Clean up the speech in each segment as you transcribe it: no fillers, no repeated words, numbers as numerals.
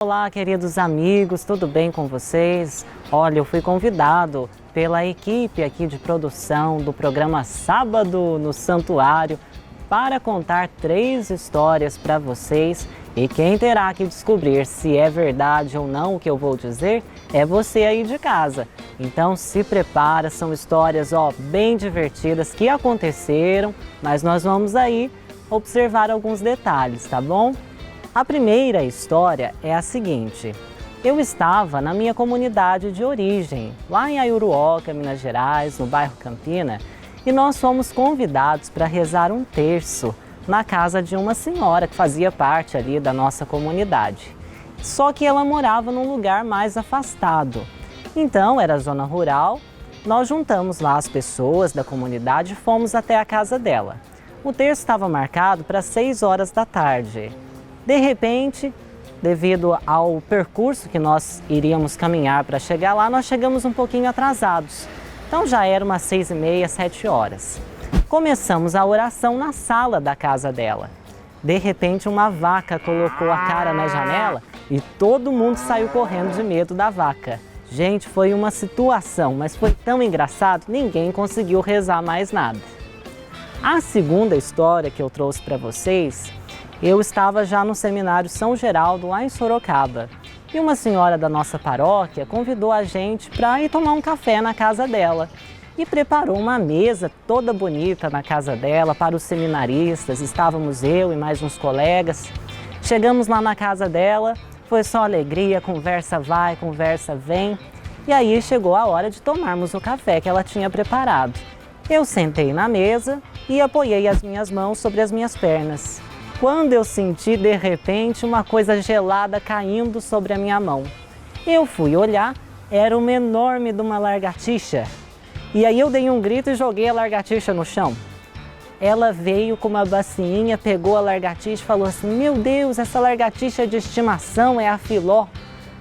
Olá, queridos amigos, tudo bem com vocês? Olha, eu fui convidado pela equipe aqui de produção do programa Sábado no Santuário para contar 3 histórias para vocês, e quem terá que descobrir se é verdade ou não o que eu vou dizer é você aí de casa. Então se prepara, são histórias bem divertidas que aconteceram, mas nós vamos aí observar alguns detalhes, tá bom? A primeira história é a seguinte: eu estava na minha comunidade de origem, lá em Aiuruoca, Minas Gerais, no bairro Campina, e nós fomos convidados para rezar um terço na casa de uma senhora que fazia parte ali da nossa comunidade. Só que ela morava num lugar mais afastado. Então, era zona rural, nós juntamos lá as pessoas da comunidade e fomos até a casa dela. O terço estava marcado para 6 horas da tarde. De repente, devido ao percurso que nós iríamos caminhar para chegar lá, nós chegamos um pouquinho atrasados. Então já era umas 6h30, 7 horas. Começamos a oração na sala da casa dela. De repente, uma vaca colocou a cara na janela e todo mundo saiu correndo de medo da vaca. Gente, foi uma situação, mas foi tão engraçado, ninguém conseguiu rezar mais nada. A segunda história que eu trouxe para vocês, eu estava já no seminário São Geraldo, lá em Sorocaba, e uma senhora da nossa paróquia convidou a gente para ir tomar um café na casa dela e preparou uma mesa toda bonita na casa dela para os seminaristas. Estávamos eu e mais uns colegas. Chegamos lá na casa dela, foi só alegria, conversa vai, conversa vem, e aí chegou a hora de tomarmos o café que ela tinha preparado. Eu sentei na mesa e apoiei as minhas mãos sobre as minhas pernas, quando eu senti de repente uma coisa gelada caindo sobre a minha mão. Eu fui olhar, era uma enorme de uma lagartixa. E aí eu dei um grito e joguei a lagartixa no chão. Ela veio com uma bacinha, pegou a lagartixa e falou assim: "Meu Deus, essa lagartixa de estimação é a Filó."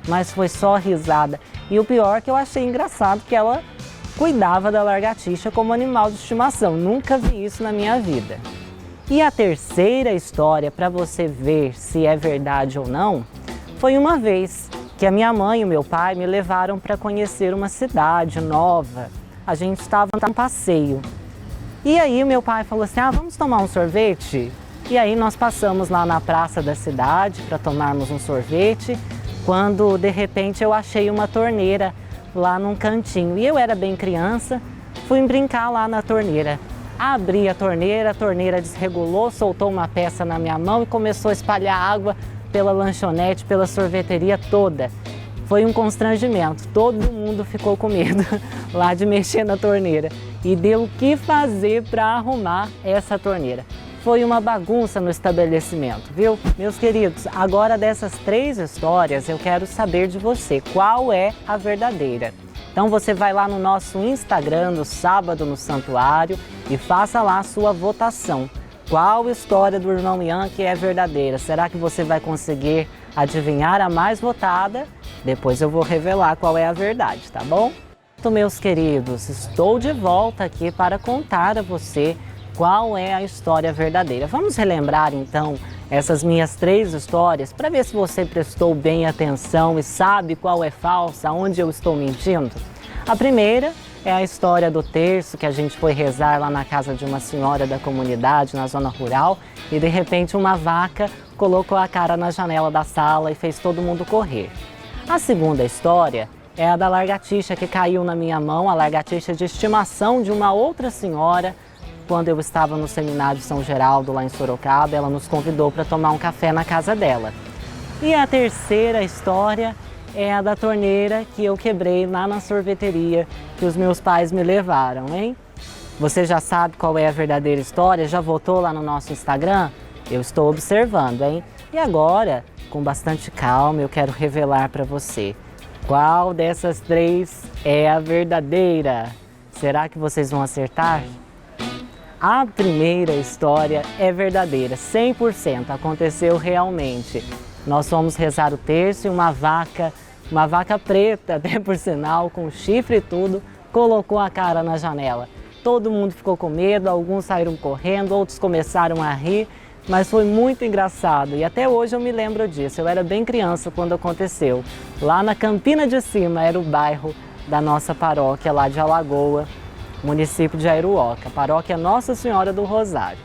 Mas foi só risada. E o pior é que eu achei engraçado que ela cuidava da lagartixa como animal de estimação. Nunca vi isso na minha vida. E a terceira história, para você ver se é verdade ou não, foi uma vez que a minha mãe e o meu pai me levaram para conhecer uma cidade nova. A gente estava num passeio. E aí o meu pai falou assim: vamos tomar um sorvete? E aí nós passamos lá na praça da cidade para tomarmos um sorvete, quando de repente eu achei uma torneira lá num cantinho. E eu era bem criança, fui brincar lá na torneira. Abri a torneira desregulou, soltou uma peça na minha mão e começou a espalhar água pela lanchonete, pela sorveteria toda. Foi um constrangimento, todo mundo ficou com medo lá de mexer na torneira e deu o que fazer para arrumar essa torneira. Foi uma bagunça no estabelecimento, viu? Meus queridos, agora dessas 3 histórias eu quero saber de você, qual é a verdadeira? Então você vai lá no nosso Instagram, no Sábado no Santuário, e faça lá a sua votação. Qual história do irmão Ian que é verdadeira? Será que você vai conseguir adivinhar a mais votada? Depois eu vou revelar qual é a verdade, tá bom? Então, meus queridos, estou de volta aqui para contar a você qual é a história verdadeira. Vamos relembrar então essas minhas 3 histórias para ver se você prestou bem atenção e sabe qual é falsa, onde eu estou mentindo. A primeira é a história do terço, que a gente foi rezar lá na casa de uma senhora da comunidade, na zona rural, e de repente uma vaca colocou a cara na janela da sala e fez todo mundo correr. A segunda história é a da lagartixa que caiu na minha mão, a lagartixa de estimação de uma outra senhora. Quando eu estava no seminário São Geraldo, lá em Sorocaba, ela nos convidou para tomar um café na casa dela. E a terceira história é a da torneira que eu quebrei lá na sorveteria que os meus pais me levaram, hein? Você já sabe qual é a verdadeira história? Já votou lá no nosso Instagram? Eu estou observando, hein? E agora, com bastante calma, eu quero revelar para você qual dessas 3 é a verdadeira. Será que vocês vão acertar? A primeira história é verdadeira, 100%, aconteceu realmente. Nós fomos rezar o terço e uma vaca preta, até por sinal, com chifre e tudo, colocou a cara na janela. Todo mundo ficou com medo, alguns saíram correndo, outros começaram a rir, mas foi muito engraçado e até hoje eu me lembro disso. Eu era bem criança quando aconteceu. Lá na Campina de Cima, era o bairro da nossa paróquia lá de Alagoa, município de Airuoca, paróquia Nossa Senhora do Rosário.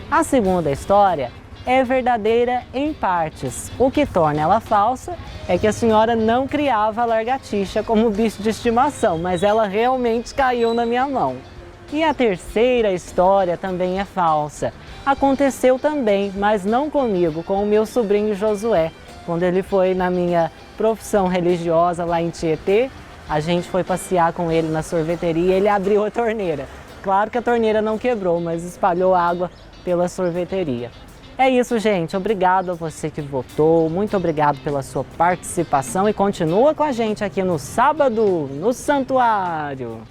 A segunda história é verdadeira em partes. O que torna ela falsa é que a senhora não criava a lagartixa como bicho de estimação, mas ela realmente caiu na minha mão. E a terceira história também é falsa. Aconteceu também, mas não comigo, com o meu sobrinho Josué. Quando ele foi na minha profissão religiosa lá em Tietê, a gente foi passear com ele na sorveteria e ele abriu a torneira. Claro que a torneira não quebrou, mas espalhou água pela sorveteria. É isso, gente. Obrigado a você que votou, muito obrigado pela sua participação e continua com a gente aqui no Sábado no Santuário.